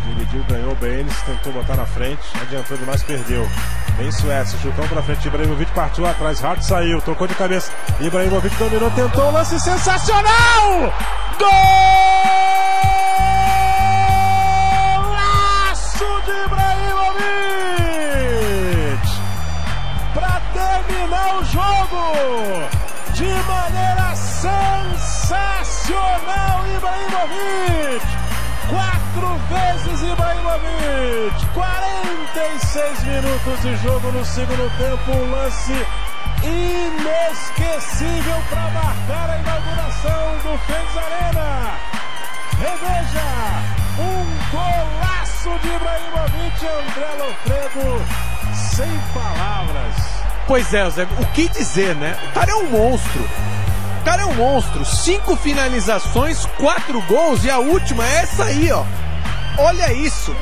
Dividiu, ganhou bem, ele tentou botar na frente, adiantou demais, perdeu. Vem Suécia, chutão pra frente, Ibrahimovic partiu atrás, Hart saiu, tocou de cabeça. Ibrahimovic dominou, tentou, lance sensacional! Golaço de Ibrahimovic! Pra terminar o jogo de maneira sensacional, Ibrahimovic! 4 vezes Ibrahimovic, 46 minutos de jogo no segundo tempo, um lance inesquecível para marcar a inauguração do Fênix Arena. Reveja, um golaço de Ibrahimovic, André Lofredo, sem palavras. Pois é, Zé, o que dizer, né? O cara é um monstro. O cara é um monstro, 5 finalizações, 4 gols e a última é essa aí, ó. Olha isso.